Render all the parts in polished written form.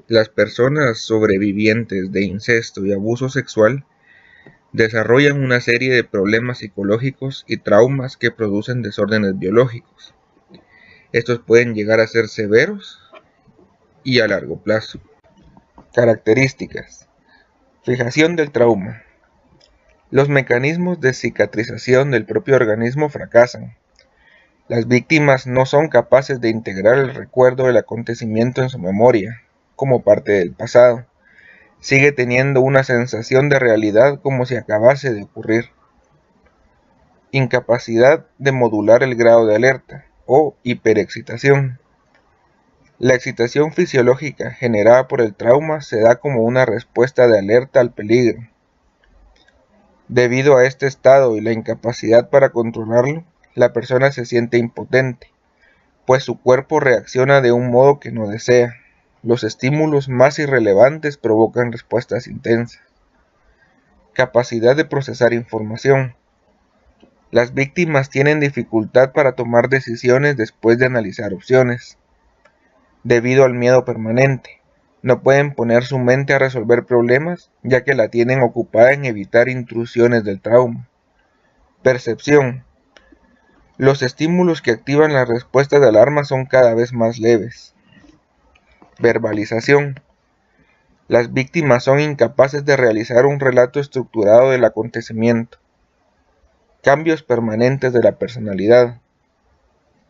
Las personas sobrevivientes de incesto y abuso sexual desarrollan una serie de problemas psicológicos y traumas que producen desórdenes biológicos. Estos pueden llegar a ser severos y a largo plazo. Características. Fijación del trauma. Los mecanismos de cicatrización del propio organismo fracasan. Las víctimas no son capaces de integrar el recuerdo del acontecimiento en su memoria, como parte del pasado. Sigue teniendo una sensación de realidad como si acabase de ocurrir. Incapacidad de modular el grado de alerta o hiperexcitación. La excitación fisiológica generada por el trauma se da como una respuesta de alerta al peligro. Debido a este estado y la incapacidad para controlarlo, la persona se siente impotente, pues su cuerpo reacciona de un modo que no desea. Los estímulos más irrelevantes provocan respuestas intensas. Capacidad de procesar información. Las víctimas tienen dificultad para tomar decisiones después de analizar opciones. Debido al miedo permanente, no pueden poner su mente a resolver problemas, ya que la tienen ocupada en evitar intrusiones del trauma. Percepción. Los estímulos que activan la respuesta de alarma son cada vez más leves. Verbalización. Las víctimas son incapaces de realizar un relato estructurado del acontecimiento. Cambios permanentes de la personalidad.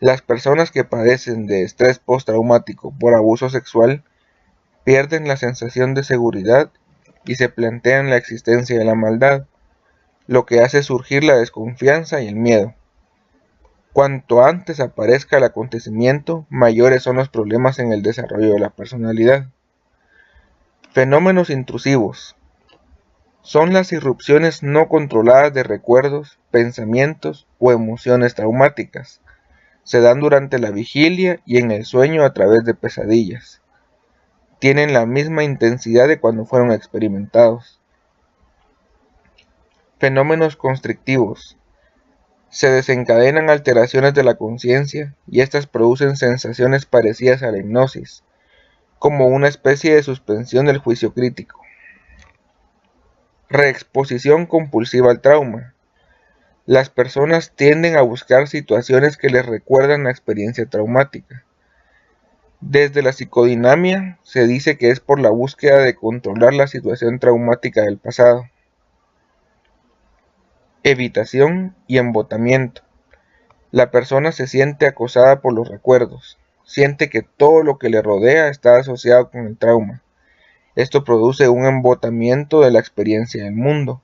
Las personas que padecen de estrés postraumático por abuso sexual pierden la sensación de seguridad y se plantean la existencia de la maldad, lo que hace surgir la desconfianza y el miedo. Cuanto antes aparezca el acontecimiento, mayores son los problemas en el desarrollo de la personalidad. Fenómenos intrusivos. Son las irrupciones no controladas de recuerdos, pensamientos o emociones traumáticas. Se dan durante la vigilia y en el sueño a través de pesadillas. Tienen la misma intensidad de cuando fueron experimentados. Fenómenos constrictivos. Se desencadenan alteraciones de la conciencia y estas producen sensaciones parecidas a la hipnosis, como una especie de suspensión del juicio crítico. Reexposición compulsiva al trauma. Las personas tienden a buscar situaciones que les recuerdan la experiencia traumática. Desde la psicodinamia se dice que es por la búsqueda de controlar la situación traumática del pasado. Evitación y embotamiento. La persona se siente acosada por los recuerdos, siente que todo lo que le rodea está asociado con el trauma. Esto produce un embotamiento de la experiencia del mundo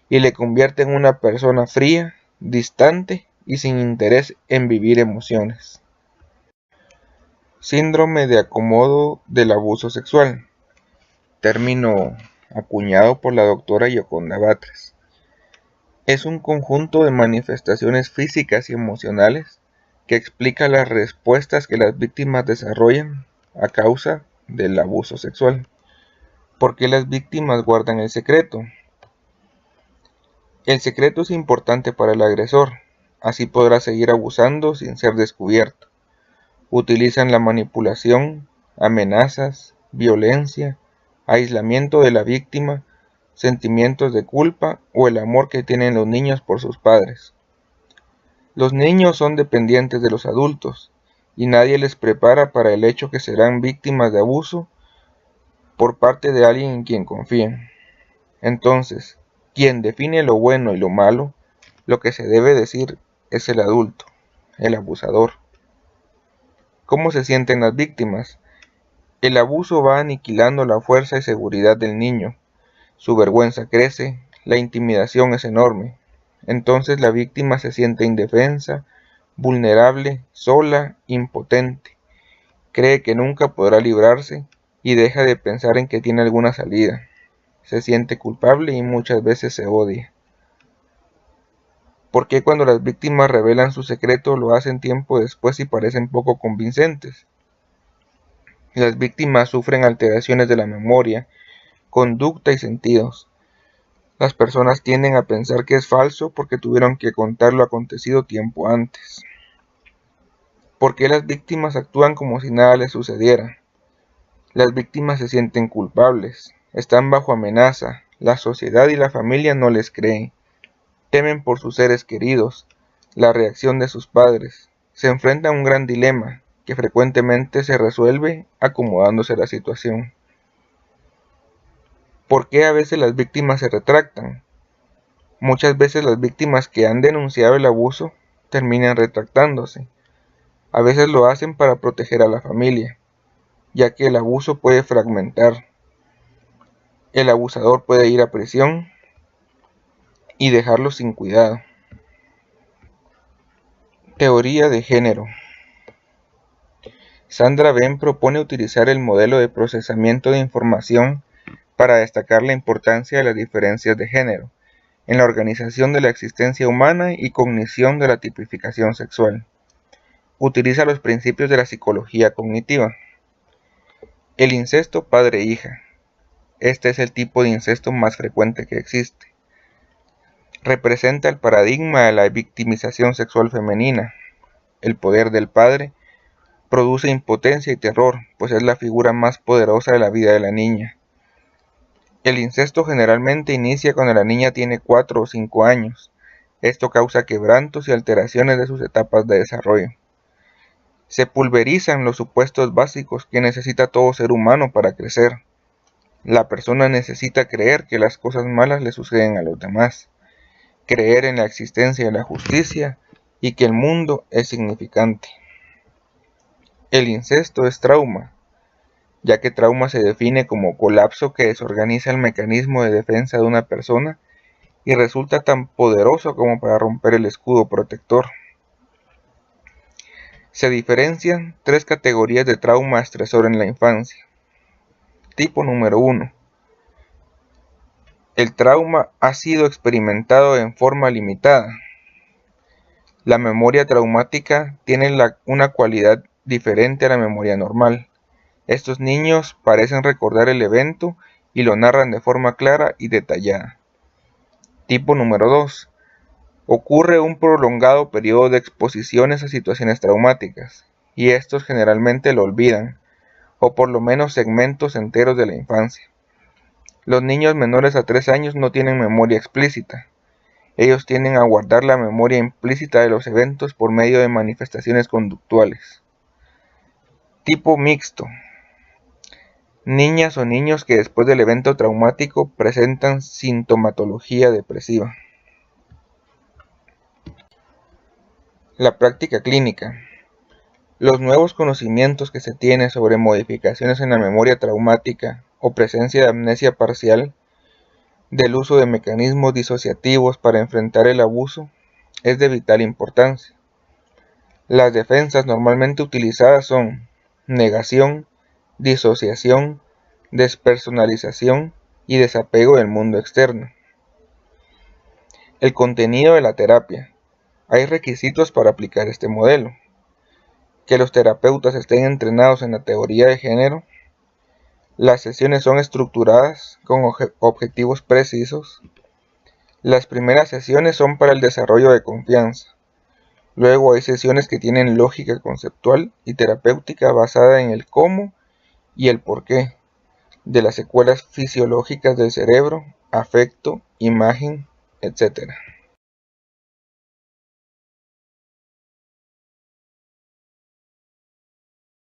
y le convierte en una persona fría, distante y sin interés en vivir emociones. Síndrome de acomodo del abuso sexual. Término acuñado por la doctora Yoconda Batres. Es un conjunto de manifestaciones físicas y emocionales que explica las respuestas que las víctimas desarrollan a causa del abuso sexual. ¿Por qué las víctimas guardan el secreto? El secreto es importante para el agresor, así podrá seguir abusando sin ser descubierto. Utilizan la manipulación, amenazas, violencia, aislamiento de la víctima, sentimientos de culpa o el amor que tienen los niños por sus padres. Los niños son dependientes de los adultos y nadie les prepara para el hecho que serán víctimas de abuso por parte de alguien en quien confían. Entonces, quien define lo bueno y lo malo, lo que se debe decir es el adulto, el abusador. ¿Cómo se sienten las víctimas? El abuso va aniquilando la fuerza y seguridad del niño. Su vergüenza crece, la intimidación es enorme. Entonces la víctima se siente indefensa, vulnerable, sola, impotente. Cree que nunca podrá librarse y deja de pensar en que tiene alguna salida. Se siente culpable y muchas veces se odia. ¿Por qué cuando las víctimas revelan su secreto lo hacen tiempo después y parecen poco convincentes? Las víctimas sufren alteraciones de la memoria, conducta y sentidos. Las personas tienden a pensar que es falso porque tuvieron que contar lo acontecido tiempo antes. ¿Por qué las víctimas actúan como si nada les sucediera? Las víctimas se sienten culpables, están bajo amenaza, la sociedad y la familia no les creen, temen por sus seres queridos, la reacción de sus padres, se enfrentan a un gran dilema que frecuentemente se resuelve acomodándose a la situación. ¿Por qué a veces las víctimas se retractan? Muchas veces las víctimas que han denunciado el abuso terminan retractándose. A veces lo hacen para proteger a la familia, ya que el abuso puede fragmentar. El abusador puede ir a prisión y dejarlo sin cuidado. Teoría de género. Sandra Bem propone utilizar el modelo de procesamiento de información para destacar la importancia de las diferencias de género en la organización de la existencia humana y cognición de la tipificación sexual. Utiliza los principios de la psicología cognitiva. El incesto padre-hija. Este es el tipo de incesto más frecuente que existe. Representa el paradigma de la victimización sexual femenina. El poder del padre produce impotencia y terror, pues es la figura más poderosa de la vida de la niña. El incesto generalmente inicia cuando la niña tiene 4 o 5 años. Esto causa quebrantos y alteraciones de sus etapas de desarrollo. Se pulverizan los supuestos básicos que necesita todo ser humano para crecer. La persona necesita creer que las cosas malas le suceden a los demás, creer en la existencia de la justicia y que el mundo es significante. El incesto es trauma, ya que trauma se define como colapso que desorganiza el mecanismo de defensa de una persona y resulta tan poderoso como para romper el escudo protector. Se diferencian 3 categorías de trauma estresor en la infancia. Tipo número 1. El trauma ha sido experimentado en forma limitada. La memoria traumática tiene una cualidad diferente a la memoria normal. Estos niños parecen recordar el evento y lo narran de forma clara y detallada. Tipo número 2. Ocurre un prolongado periodo de exposiciones a situaciones traumáticas, y estos generalmente lo olvidan, o por lo menos segmentos enteros de la infancia. Los niños menores a 3 años no tienen memoria explícita. Ellos tienden a guardar la memoria implícita de los eventos por medio de manifestaciones conductuales. Tipo mixto. Niñas o niños que después del evento traumático presentan sintomatología depresiva. La práctica clínica. Los nuevos conocimientos que se tienen sobre modificaciones en la memoria traumática o presencia de amnesia parcial, del uso de mecanismos disociativos para enfrentar el abuso, es de vital importancia. Las defensas normalmente utilizadas son negación, disociación, despersonalización y desapego del mundo externo. El contenido de la terapia. Hay requisitos para aplicar este modelo. Que los terapeutas estén entrenados en la teoría de género. Las sesiones son estructuradas con objetivos precisos. Las primeras sesiones son para el desarrollo de confianza. Luego hay sesiones que tienen lógica conceptual y terapéutica basada en el cómo y el porqué de las secuelas fisiológicas del cerebro, afecto, imagen, etc.